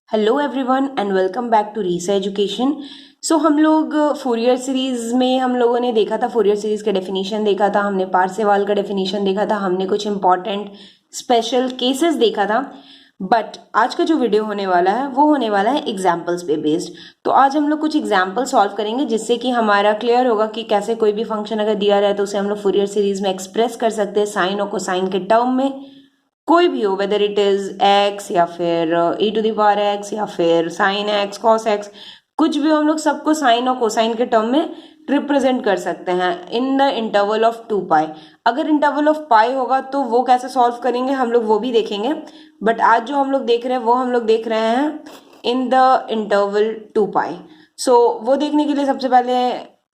Hello everyone and welcome back to Reesa Education. So हम लोग Fourier series में हम लोगों ने देखा था, फोरियर सीरीज का डेफिनेशन देखा था, हमने पार्सेवाल का डेफिनेशन देखा था, हमने कुछ इंपॉर्टेंट स्पेशल केसेस देखा था। बट आज का जो वीडियो होने वाला है वो होने वाला है एग्जाम्पल्स पे बेस्ड। तो आज हम लोग कुछ एग्जाम्पल सॉल्व करेंगे जिससे कि हमारा क्लियर होगा कि कैसे कोई भी फंक्शन अगर दिया रहा है तो उसे हम लोग फोरियर सीरीज में एक्सप्रेस कर सकते हैं साइन और कोसाइन के टर्म में, कोई भी हो, वेदर इट इज एक्स या फिर e to the power x या फिर साइन एक्स कॉस एक्स, कुछ भी हो, हम लोग सबको साइन और कोसाइन के टर्म में रिप्रेजेंट कर सकते हैं इन द इंटरवल ऑफ 2 पाई। अगर इंटरवल ऑफ पाई होगा तो वो कैसे सॉल्व करेंगे हम लोग वो भी देखेंगे, बट आज जो हम लोग देख रहे हैं वो हम लोग देख रहे हैं इन द इंटरवल 2 पाई। सो वो देखने के लिए सबसे पहले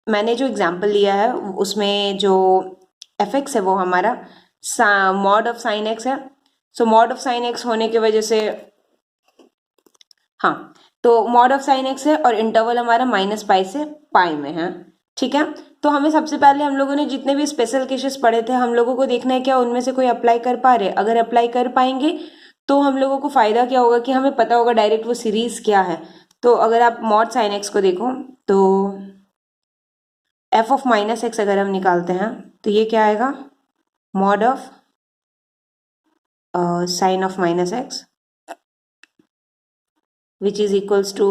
मैंने जो एग्जाम्पल लिया है उसमें जो एफ एक्स है वो हमारा मॉड ऑफ साइन एक्स है। सो मॉड ऑफ साइन एक्स होने की वजह से, हाँ, तो मॉड ऑफ साइन एक्स है और इंटरवल हमारा -पाई से पाई में है। ठीक है, तो हमें सबसे पहले हम लोगों ने जितने भी स्पेशल केसेस पढ़े थे हम लोगों को देखना है क्या उनमें से कोई अप्लाई कर पा रहे। अगर अप्लाई कर पाएंगे तो हम लोगों को फायदा क्या होगा कि हमें पता होगा डायरेक्ट वो सीरीज क्या है। तो अगर आप मॉड साइन एक्स को देखो तो एफ ऑफ -एक्स अगर हम निकालते हैं तो ये क्या आएगा, mod of sine of -x which is equals to,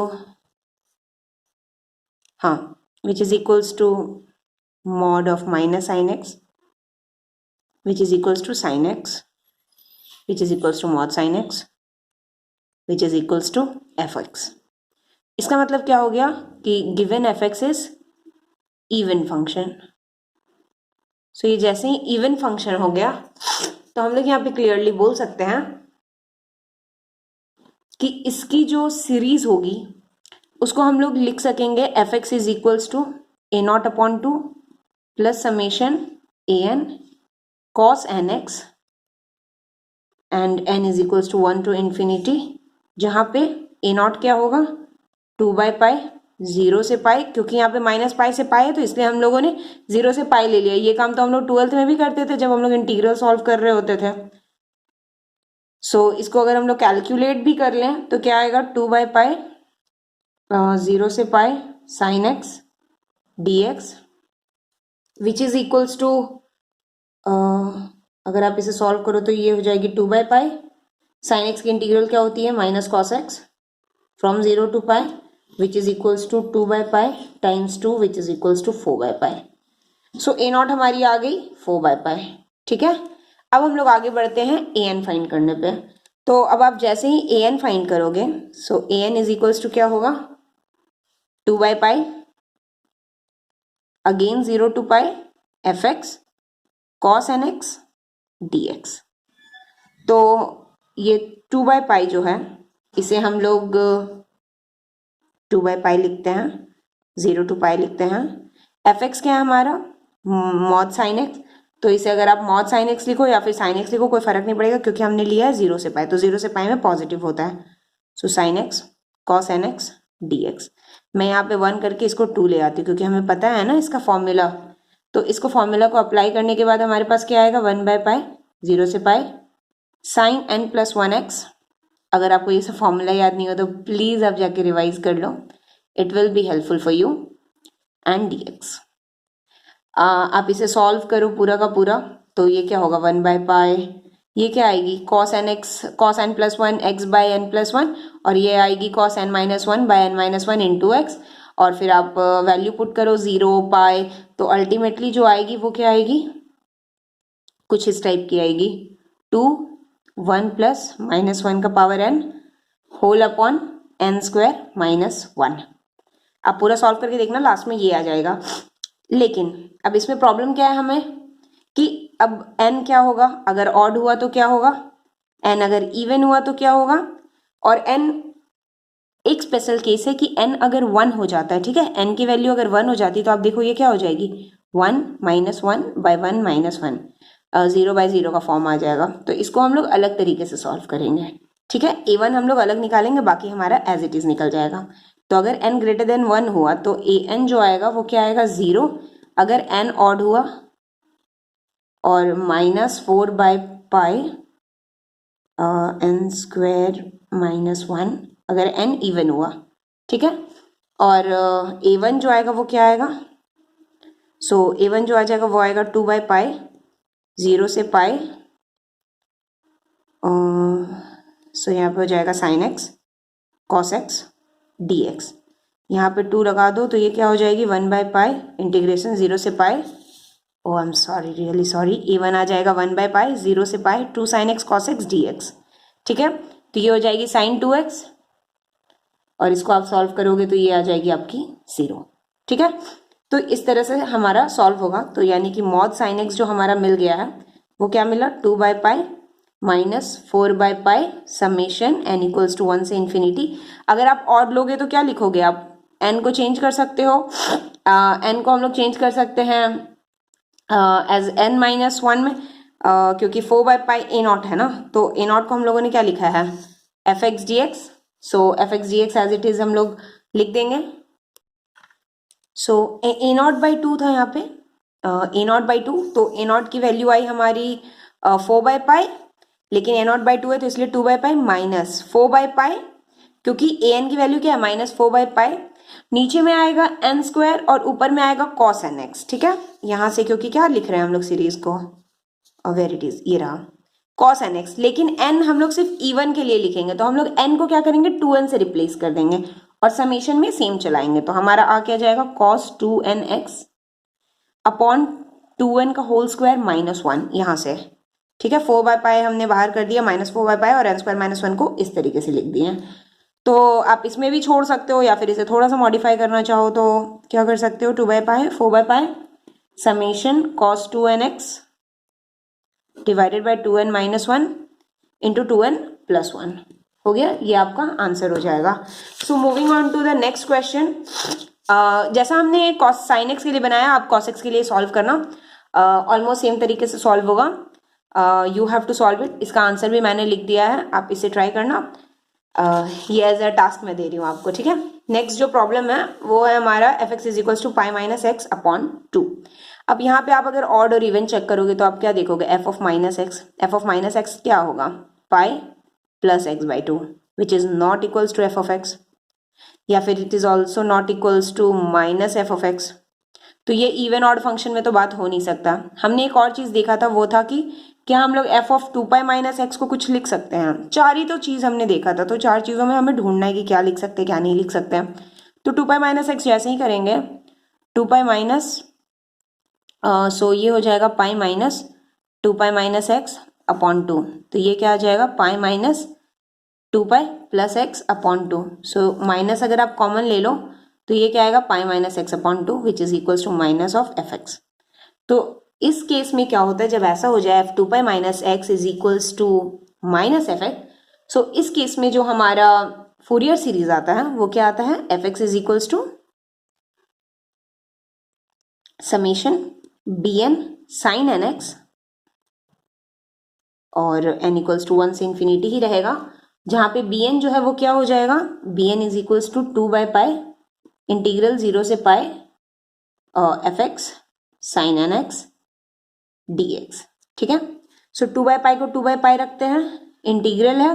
हाँ, which is equals to mod of minus sin x which is equals to sin x which is equals to mod sin x which is equals to fx। इसका मतलब क्या हो गया कि given fx is even function। सो ये जैसे ही even function हो गया तो हम लोग यहाँ पे क्लियरली बोल सकते हैं कि इसकी जो सीरीज होगी उसको हम लोग लिख सकेंगे f x is equals to a0/2 plus summation an cos nx and n is equals to 1 to infinity, जहाँ पे a0 क्या होगा 2/पाई 0 से पाई, क्योंकि यहाँ पे -पाई से पाई है तो इसलिए हम लोगों ने 0 से पाई ले लिया। ये काम तो हम लोग 12th में भी करते थे जब हम लोग इंटीग्रल सॉल्व कर रहे होते थे। सो इसको अगर हम लोग कैलकुलेट भी कर लें तो क्या आएगा 2/पाई 0 से pi sine x d x which is equals to, अगर आप इसे सॉल्व करो तो ये हो जाएगी 2/पाई साइन एक्स की इंटीग्रल क्या होती है minus cos x from 0 to pi which is equals to 2/पाई times 2 which is equals to 4/पाई। सो a0 हमारी आ गई 4/पाई। ठीक है, अब हम लोग आगे बढ़ते हैं an फाइंड करने पे। तो अब आप जैसे ही an फाइंड करोगे so an is equals to क्या होगा 2/पाई again 0 to pi f x cos n x d x. तो ये 2/पाई जो है इसे हम लोग 2/पाई लिखते हैं, 0 टू पाई लिखते हैं। एफ एक्स क्या है हमारा मॉड साइन एक्स, तो इसे अगर आप मॉड साइन एक्स लिखो या फिर साइन एक्स लिखो कोई फर्क नहीं पड़ेगा क्योंकि हमने लिया है 0 से पाई, तो 0 से पाई में पॉजिटिव होता है। So sine x cos n x d x. मैं यहाँ पे 1 करके इसको 2 ले आती हूँ क्योंकि हमें पता है ना इसका फॉर्मूला। तो इसको फॉर्मूला को अप्लाई करने के बाद हमारे पास क्या आएगा 1/पाई 0 से pi sign n plus 1x। अगर आपको ये सब फॉर्मूला याद नहीं हो तो प्लीज़ आप जाके रिवाइज कर लो, it will be helpful for you and dx। आप इसे सॉल्व करो पूरा का पूरा तो ये क्या होगा 1/पाई, ये क्या आएगी cos n plus 1 x by n plus 1 और ये आएगी cos n minus 1 by n minus 1 into x. और फिर आप वैल्यू पुट करो 0 पाई तो अल्टीमेटली जो आएगी वो क्या आएगी, कुछ इस टाइप की आएगी 2 1 प्लस -1 का power n whole upon n square minus 1। आप पूरा सॉल्व करके देखना लास्ट में ये आ जाएगा। लेकिन अब इसमें प्रॉब्लम क्या है हमें कि अब n क्या होगा, अगर ऑड हुआ तो क्या होगा, n अगर इवन हुआ तो क्या होगा, और n एक स्पेशल केस है कि n अगर 1 हो जाता है, ठीक है, n की वैल्यू अगर 1 हो जाती है तो आप देखो ये क्या हो जाएगी 1 माइनस 1 बाय 1 माइनस 1, 0/0 का फॉर्म आ जाएगा। तो इसको हम लोग अलग तरीके से सॉल्व करेंगे। ठीक है, a1 हम लोग अलग निकालेंगे, बाकी हमारा एज इट इज निकल जाएगा। तो अगर n ग्रेटर देन 1 हुआ तो an जो आएगा वो क्या आएगा 0, अगर n ऑड हुआ और -4/पाई n स्क्वायर माइनस 1 अगर n इवन हुआ, ठीक है। और a1 जो आएगा वो क्या आएगा, सो a1 जो आ जाएगा वो आएगा 2/पाई 0 से पाई, सो यहाँ पे हो जाएगा sign x cos x d x. यहाँ पे 2 लगा दो तो ये क्या हो जाएगी 1/पाई इंटीग्रेशन 0 से pi, oh I am sorry, really sorry, a1 आ जाएगा 1/पाई 0 से pi 2 sine x cos x d x, ठीक है। तो ये हो जाएगी साइन 2x और इसको आप सॉल्व करोगे तो ये आ जाएगी आपकी 0, ठीक है। तो इस तरह से हमारा सॉल्व होगा। तो यानी कि मॉड साइन एक्स जो हमारा मिल गया है वो क्या मिला 2/पाई माइनस 4/पाई समेशन n इक्वल्स टू 1 से इन्फिनिटी। अगर आप ऑड लोगे तो क्या लिखोगे, आप n को चेंज कर सकते हो, n को हम लोग चेंज कर सकते हैं एज n-1 में, क्योंकि 4/पाई a0 है ना, तो a0 को हम लोगों ने क्या लिखा है fx dx, so fx dx as it is हम लोग लिख देंगे। सो a0/2 था यहाँ पे, a0/2, तो a0 की वैल्यू आई हमारी 4/पाई, लेकिन a0/2 है तो इसलिए 2/पाई माइनस 4/पाई, क्योंकि an की वैल्यू क्या है -4/पाई, नीचे में आएगा n² और ऊपर में आएगा cos nx, ठीक है। यहाँ से क्योंकि क्या लिख रहे हैं हम लोग सीरीज को, वेर इट इज, ये रहा cos nx, लेकिन n हम लोग सिर्फ इवन के लिए लिखेंगे तो हम लोग n को क्या करेंगे 2n से रिप्लेस कर देंगे और समेशन में सेम चलाएंगे, तो हमारा आ क्या जाएगा cos 2nx अपॉन 2n का होल स्क्वायर -1 यहाँ से, ठीक है। 4/पाई हमने बाहर कर दिया -4/पाई और n² -1 को इस तरीके से लिख दिए। तो आप इसमें भी छोड़ सकते हो या फिर इसे थोड़ा सा मॉडिफाई करना चाहो तो क्या कर सकते हो 2/पाई 4/पाई summation cos 2nx divided by 2n - 1 into 2n + 1 हो गया, ये आपका आंसर हो जाएगा। So moving on to the next question, जैसा हमने cos sin x के लिए बनाया आप cos x के लिए सॉल्व करना, ऑलमोस्ट सेम तरीके से सॉल्व होगा, you have to solve it. इसका आंसर भी मैंने लिख दिया है, आप इसे ट्राई करना, ये एज अ टास्क मैं दे रही हूँ आपको, ठीक है। नेक्स्ट जो प्रॉब्लम है वो है हमारा fx = पाई - x अपॉन 2। अब यहाँ पे आप अगर ऑड और इवन चेक करोगे तो आप क्या देखोगे, f of -x क्या होगा pi plus x/2 which is not equals to f of x, या फिर it is also not equals to -f of x। तो ये इवन ऑड फंक्शन में तो बात हो नहीं सकता। हमने एक और चीज देखा था, वो था कि क्या हम लोग f of 2 पाई - x को कुछ लिख सकते हैं, चार ही तो चीज हमने देखा था, तो चार चीजों में हमें ढूंढना है कि क्या लिख सकते हैं क्या नहीं लिख सकते हैं। तो 2 पाई - x जैसे ही करेंगे 2 पाई माइनस, सो ये हो जाएगा pi minus 2 pi - x upon 2, तो ये क्या आ जाएगा pi minus 2 pi plus x upon 2। So minus अगर आप कॉमन ले लो तो ये क्या आएगा pi - x upon 2 which is equals to minus of fx। तो इस केस में क्या होता है, जब ऐसा हो जाए f 2 pi - x is equals to minus fx, so इस केस में जो हमारा फूरियर सीरीज आता है वो क्या आता है fx is equals to summation bn sine nx, और n इक्वल्स टू 1 से इन्फिनिटी ही रहेगा, जहां पे bn जो है वो क्या हो जाएगा bn इज इक्वल्स टू 2/पाई इंटीग्रल 0 से pi fx sine nx dx, ठीक है। सो 2/पाई को 2/पाई रखते हैं, इंटीग्रल है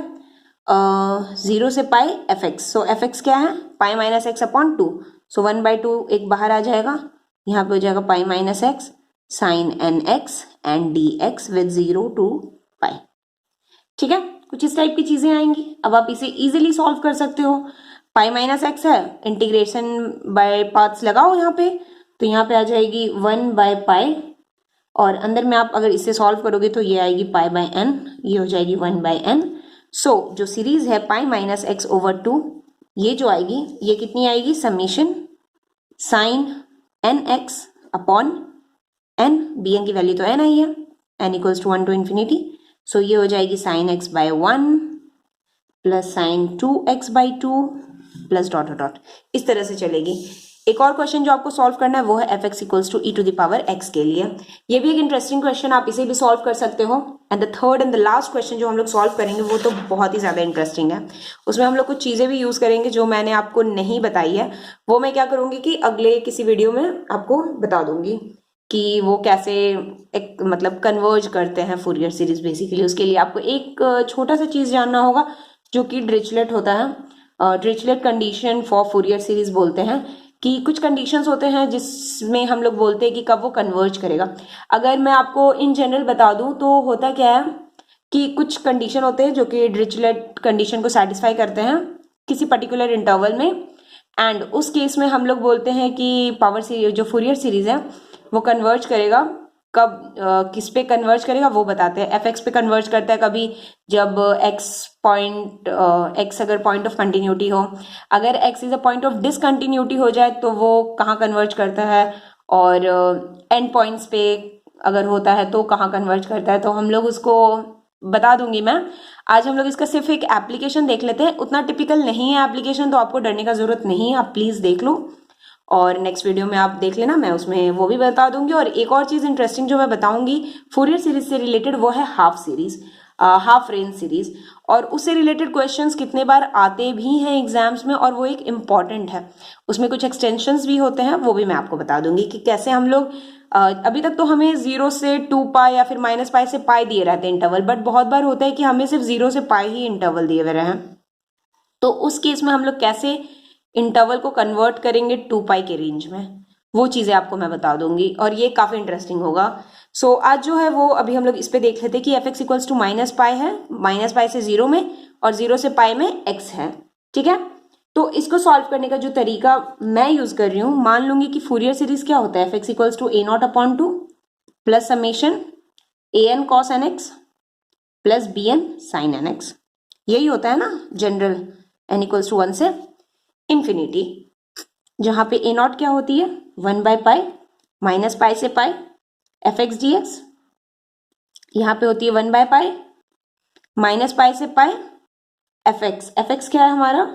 0 से पाई fx, सो fx क्या है पाई - x अपॉन 2, सो 1/2 एक बाहर आ जाएगा, यहाँ पे हो जाएगा pi - x sine nx and dx with 0 to pi, ठीक है। कुछ इस टाइप की चीजें आएंगी। अब आप इसे इजीली सॉल्व कर सकते हो, पाई - x है, इंटीग्रेशन बाय पार्ट्स लगाओ यहाँ पे, तो यहाँ पे आ जाएगी 1/पाई, और अंदर में आप अगर इसे सॉल्व करोगे तो ये आएगी पाई/n, ये हो जाएगी 1/n। सो जो सीरीज है पाई - x ओवर 2, ये जो आएगी ये कितनी आएगी summation sine nx upon n, bn की वैल्यू तो n आई है, n equals to 1 to infinity, so ये हो जाएगी sine x/1 plus sine 2x/2 plus dot dot, इस तरह से चलेगी। एक और क्वेश्चन जो आपको सॉल्व करना है वो है fx इक्वल्स टू e⁻x के लिए। ये भी एक इंटरेस्टिंग क्वेश्चन, आप इसे भी सॉल्व कर सकते हो। And the third and the last question जो हम लोग सॉल्व करेंगे वो तो बहुत ही ज्यादा इंटरेस्टिंग है, उसमें हम लोग कुछ चीजें भी यूज करेंगे जो मैंने आपको नहीं बताई है, वो मैं क्या करूंगी कि अगले किसी वीडियो में आपको बता दूंगी कि वो कैसे एक मतलब कन्वर्ज करते हैं फूरियर सीरीज। बेसिकली उसके लिए आपको एक छोटा सा चीज जानना होगा जो कि डिरिचलेट होता है, Dirichlet condition for Fourier series बोलते हैं कि कुछ कंडीशंस होते हैं जिसमें हम लोग बोलते हैं कि कब वो कन्वर्ज करेगा। अगर मैं आपको इन जनरल बता दूं तो होता क्या है कि कुछ कंडीशन होते हैं जो कि डिरिचलेट कंडीशन को सेटिस्फाई करते हैं किसी पर्टिकुलर इंटरवल में, एंड उस केस में हम लोग बोलते हैं कि पावर सीरीज जो फूरियर सीरीज है वो कन्वर्ज करेगा। कब किस पे कन्वर्ज करेगा वो बताते हैं। एफ एक्स पे कन्वर्ज करता है कभी जब एक्स अगर पॉइंट ऑफ कंटिन्यूटी हो, अगर x is a point of discontinuity हो जाए तो वो कहाँ कन्वर्ज करता है, और एंड पॉइंट्स पे अगर होता है तो कहाँ कन्वर्ज करता है, तो हम लोग उसको बता दूंगी मैं। आज हम लोग इसका सिर्फ एक एप्लीकेशन देख लेते हैं, उतना टिपिकल नहीं है एप्लीकेशन, तो आपको डरने का जरूरत नहीं है, आप प्लीज देख लो और नेक्स्ट वीडियो में आप देख लेना, मैं उसमें वो भी बता दूंगी। और एक और चीज इंटरेस्टिंग जो मैं बताऊंगी फूरियर सीरीज से रिलेटेड वो है half series, half range series, और उससे रिलेटेड क्वेश्चंस कितने बार आते भी हैं एग्जाम्स में और वो एक इम्पॉर्टेंट है। उसमें कुछ एक्सटेंशंस भी होते हैं, वो भी मैं आपको बता दूंगी कि कैसे हम लोग अभी तक तो हमें 0 से 2 पाई या फिर -पाई से पाई दिए रहते हैं इंटरवल, बट बहुत बार होता है कि हमें सिर्फ 0 से पाई ही इंटरवल दिए हुए हैं, तो उस केस में हम लोग कैसे इंटरवल को कन्वर्ट करेंगे 2 पाई के रेंज में, वो चीजें आपको मैं बता दूंगी और ये काफी इंटरेस्टिंग होगा। सो आज जो है वो अभी हम लोग इस पे देख लेते हैं कि एफ एक्स इक्वल्स टू -पाई है, -पाई से 0 में और 0 से पाई में एक्स है, ठीक है। तो इसको सॉल्व करने का जो तरीका मैं यूज कर रही हूँ, मान लूंगी कि फूरियर सीरीज क्या होता है, f x equals to a0/2 plus summation an cos nx plus bn sin nx, यही होता है ना जनरल, n इक्वल्स टू 1 से इंफिनिटी, जहां पे a0 क्या होती है 1/पाई -पाई से pi f x d x, यहां पे होती है 1/पाई -पाई से पाई एफ एक्स क्या है हमारा,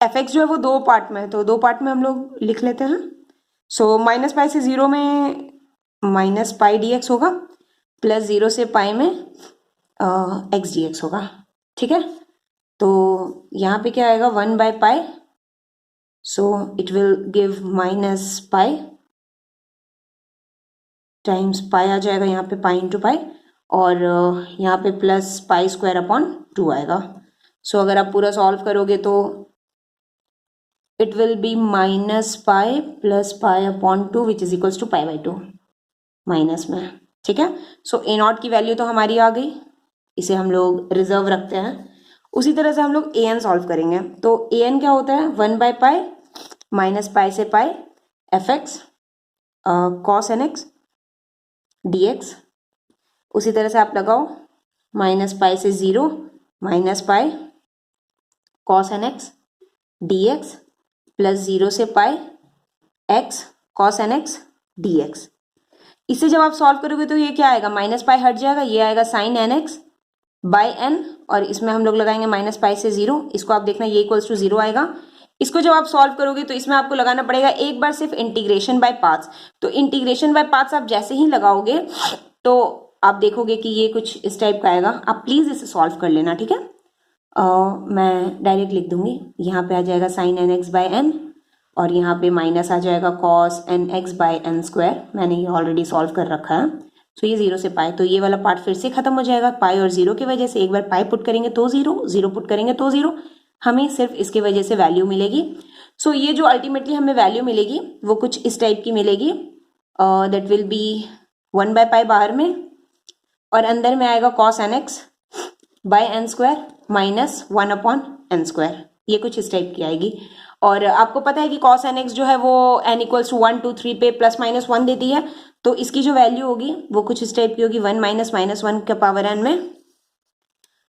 एफ एक्स जो है वो 2 पार्ट में है, तो 2 पार्ट में हम लोग लिख लेते हैं। सो -पाई से 0 में -पाई डी एक्स होगा प्लस 0 से पाई में एक्स डी एक्स होगा, ठीक है। तो यहाँ पे क्या आएगा 1/पाई, सो इट विल गिव -पाई टाइम्स पाई आ जाएगा यहाँ पे पाई इंटू पाई, और यहाँ पे प्लस पाई स्क्वायर अपॉन 2 आएगा। सो अगर आप पूरा सॉल्व करोगे तो इट विल बी -पाई plus pi upon 2 which is equals to पाई/2 माइनस में, ठीक है। सो a0 की वैल्यू तो हमारी आ गई, इसे हम लोग रिजर्व रखते हैं। उसी तरह से हम लोग an सॉल्व करेंगे, तो an क्या होता है 1/पाई -पाई से pi f x cos nx dx, उसी तरह से आप लगाओ -पाई से 0 -pi cos nx dx plus 0 से पाई x कॉस nx dx। इसे जब आप सॉल्व करोगे तो ये क्या आएगा -पाई हट जाएगा, ये आएगा साइन nx बाय n, और इसमें हम लोग लगाएंगे -पाई से 0, इसको आप देखना ये इक्वल्स टू 0 आएगा। इसको जब आप सॉल्व करोगे तो इसमें आपको लगाना पड़ेगा एक बार सिर्फ इंटीग्रेशन बाय पार्ट्स, तो इंटीग्रेशन बाय पार्ट्स आप जैसे ही लगाओगे तो आप देखोगे कि ये कुछ इस टाइप का आएगा। आप प्लीज इसे सॉल्व कर लेना, ठीक है। मैं डायरेक्ट लिख दूंगी, यहाँ पे आ जाएगा साइन nx बाय n और यहाँ पे माइनस आ जाएगा cos nx by n square, मैंने ये ऑलरेडी सॉल्व कर रखा है। तो ये 0 से पाई, तो ये वाला पार्ट फिर से खत्म हो जाएगा पाई और 0 की वजह से, एक बार पाई पुट करेंगे तो 0, 0 पुट करेंगे तो 0, हमें सिर्फ इसके वजह से वैल्यू मिलेगी। सो ये जो अल्टीमेटली हमें वैल्यू मिलेगी वो कुछ इस टाइप की मिलेगी, दैट विल बी 1/पाई बाहर में और अंदर में आएगा cos nx by n square minus 1/n square, ये कुछ इस टाइप की आएगी। और आपको पता है कि cos nx जो है वो n इक्वल्स टू 1 2 3 पे +-1 देती है, तो इसकी जो वैल्यू होगी वो कुछ इस टाइप की होगी 1 - -1 के पावर n में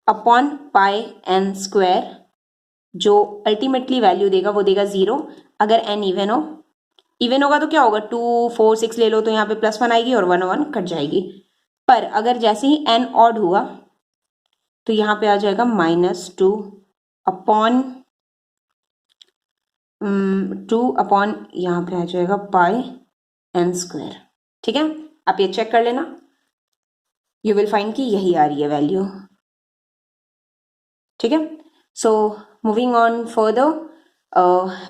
अपॉन पाई n स्क्वायर, जो अल्टीमेटली वैल्यू देगा वो देगा 0 अगर n इवन हो। इवन होगा तो क्या होगा 2 4 6 ले लो तो यहाँ पे +1 आएगी और 1 1 कट जाएगी, पर अगर जैसे ही n ऑड हुआ तो यहाँ पे आ जाएगा -2 अपॉन 2 अपॉन यहाँ पे आ जाएगा पाई n स्क्वायर, ठीक है। आप ये चेक कर लेना, यू विल फाइंड कि यही आ रही है वैल्यू, ठीक है। सो मूविंग ऑन फर्दर,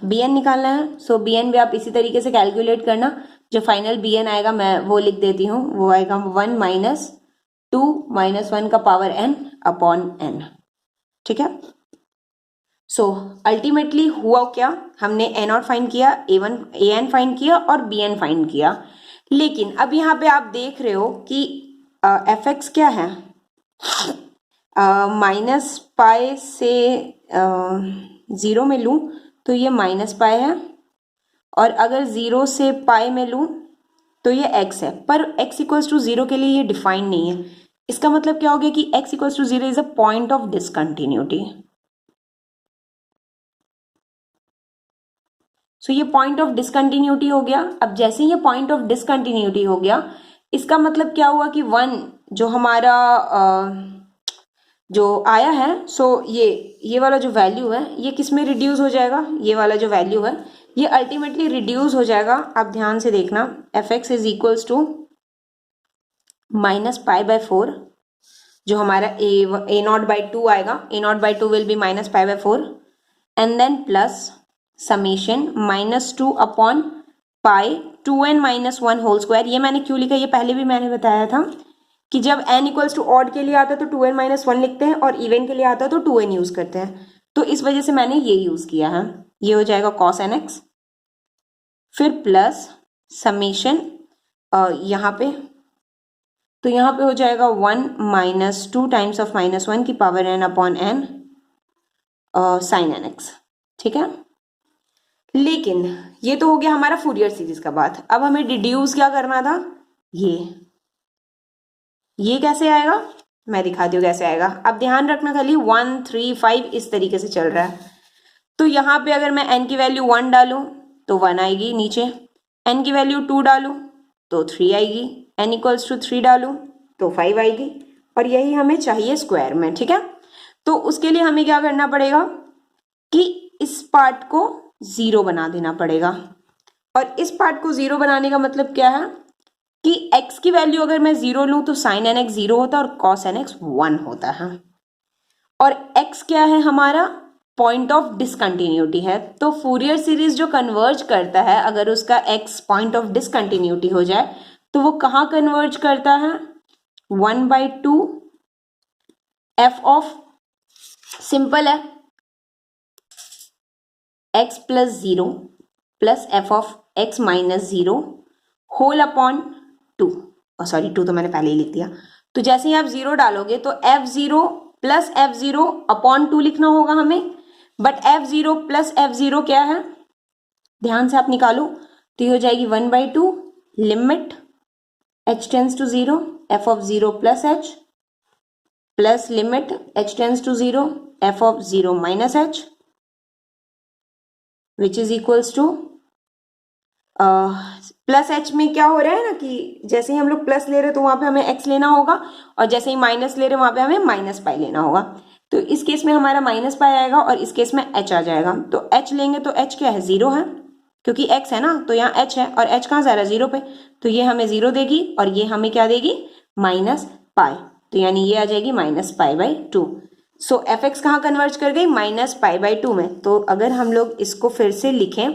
bn निकालना है। सो bn भी आप इसी तरीके से कैलकुलेट करना, जो फाइनल bn आएगा मैं वो लिख देती हूँ, वो आएगा 1 -2 -1 का पावर n अपॉन n, ठीक है। सो अल्टीमेटली हुआ क्या, हमने ए नॉट फाइंड किया, ए एन फाइंड किया और बी एन फाइंड किया। लेकिन अब यहाँ पे आप देख रहे हो कि एफ एक्स क्या है, माइनस पाई से ज़ीरो में लूँ तो ये माइनस पाई है, और अगर ज़ीरो से पाई में लूँ तो ये x है, पर x इक्वल्स टू ज़ीरो के लिए ये डिफाइंड नहीं है। इसका मतलब क्या हो गया कि x equals to zero is a point of discontinuity. So ये पॉइंट ऑफ डिसकंटिन्यूटी हो गया। अब जैसे ये पॉइंट ऑफ डिसकंटिन्यूटी हो गया, इसका मतलब क्या हुआ कि वन जो हमारा जो आया है, सो ये वाला जो वैल्यू है ये किस में रिड्यूस हो जाएगा, ये वाला जो वैल्यू है ये अल्टीमेटली रिड्यूस हो जाएगा। आप ध्यान से देखना, f x is equals to minus pi by 4, जो हमारा ए नॉट बाई 2 आएगा, a naught by 2 will be minus pi by 4, and then plus summation -2 upon pi 2n minus 1 whole square. ये मैंने क्यों लिखा, ये पहले भी मैंने बताया था कि जब n इक्वल्स टू ऑड के लिए आता है तो 2n माइनस 1 लिखते हैं, और इवन के लिए आता है तो 2n यूज करते हैं, तो इस वजह से मैंने ये यूज किया है। ये हो जाएगा cos nx, फिर प्लस समीशन यहाँ पे, तो यहाँ पे हो जाएगा 1 माइनस 2 टाइम्स ऑफ -1 की power n upon n sine nx। ठीक है, लेकिन ये तो हो गया हमारा फूरियर सीरीज का बात। अब हमें डिड्यूस क्या करना था, ये कैसे आएगा मैं दिखाती हूँ कैसे आएगा। अब ध्यान रखना, खाली 1 3 5 इस तरीके से चल रहा है, तो यहाँ पे अगर मैं n की वैल्यू 1 डालूं तो 1 आएगी नीचे, n की वैल्यू 2 डालूं तो 3 आएगी, n इक्वल्स टू 3 डालूं तो 5 आएगी, और यही हमें चाहिए स्क्वायर में। ठीक है, तो उसके लिए हमें क्या करना पड़ेगा कि इस पार्ट को 0 बना देना पड़ेगा, और इस पार्ट को 0 बनाने का मतलब क्या है कि x की वैल्यू अगर मैं 0 लूं तो साइन nx 0 होता है और cos nx 1 होता है, और x क्या है हमारा पॉइंट ऑफ डिसकंटिन्यूटी है। तो फूरियर सीरीज जो कन्वर्ज करता है, अगर उसका x पॉइंट ऑफ डिसकंटिन्यूटी हो जाए तो वो कहाँ कन्वर्ज करता है, 1/2 f ऑफ, सिंपल है, x plus 0 plus f of x minus 0 whole upon 2, sorry 2 तो मैंने पहले ही लिख दिया। तो जैसे ही आप 0 डालोगे तो f0 प्लस f0 अपॉन 2 लिखना होगा हमें, बट f0 प्लस f0 क्या है, ध्यान से आप निकालो, तो ये हो जाएगी 1/2 limit h tends to 0 f of 0 plus h plus limit h tends to 0 f of 0 minus h, which is equals to plus h में क्या हो रहा है ना कि जैसे ही हम लोग प्लस ले रहे हैं तो वहां पे हमें x लेना होगा, और जैसे ही माइनस ले रहे हैं वहां पे हमें माइनस पाई लेना होगा। तो इस केस में हमारा माइनस पाई आएगा और इस केस में h आ जाएगा। तो h लेंगे तो h क्या है, 0 है, क्योंकि x है ना, तो यहाँ h है, और h कहाँ जा रहा है 0 पे, तो ये हमें 0 देगी और ये हमें क्या देगी, माइनस पाई, तो यानी ये आ जाएगी -π/2। सो एफ एक्स कहाँ कन्वर्ज कर गई, -π/2 में। तो अगर हम लोग इसको फिर से लिखें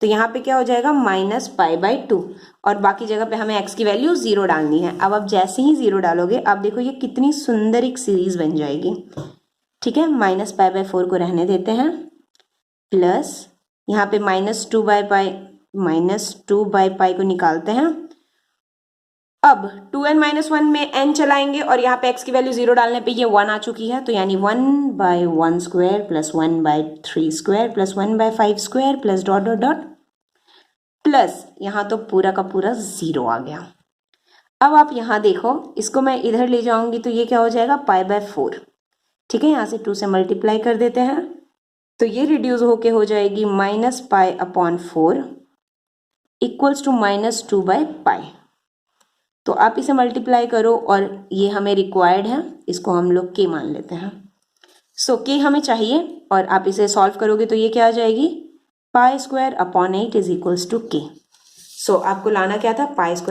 तो यहाँ पे क्या हो जाएगा, -π/2, और बाकी जगह पे हमें x की वैल्यू 0 डालनी है। अब आप जैसे ही 0 डालोगे आप देखो ये कितनी सुंदर एक सीरीज बन जाएगी। ठीक है, -π/4 को रहने देते हैं, प्लस यहाँ पे -2/π को निकालते हैं। अब 2n-1 में n चलाएंगे और यहाँ पे x की वैल्यू 0 डालने पे ये 1 आ चुकी है, तो यानी 1/1 square plus 1/3 square plus 1/5 square plus dot dot dot, plus यहाँ तो पूरा का पूरा 0 आ गया। अब आप यहाँ देखो, इसको मैं इधर ले जाऊंगी तो ये क्या हो जाएगा, π/4। ठीक है, यहाँ से 2 से मल्टीप्लाई कर देते हैं तो ये रिड्यूस होके हो जाएगी -π/4 इक्वल्स टू -2/π। तो आप इसे मल्टीप्लाई करो और ये हमें रिक्वायर्ड है, इसको हम लोग k मान लेते हैं। सो k हमें चाहिए और आप इसे सॉल्व करोगे तो ये क्या आ जाएगी, π² / 8 इज इक्वल्स टू k। सो आपको लाना क्या था, π² /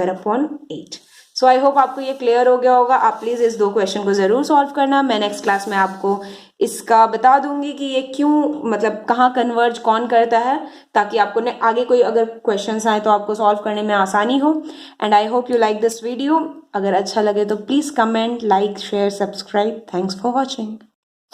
8। सो आई होप आपको ये क्लियर हो गया होगा। आप प्लीज़ इस 2 क्वेश्चन को ज़रूर सॉल्व करना। मैं नेक्स्ट क्लास में आपको इसका बता दूंगी कि ये क्यों, मतलब कहाँ कन्वर्ज कौन करता है, ताकि आपको आगे कोई अगर क्वेश्चंस आए तो आपको सॉल्व करने में आसानी हो। And I hope you like this video. अगर अच्छा लगे तो please comment, like, share, subscribe. Thanks for watching.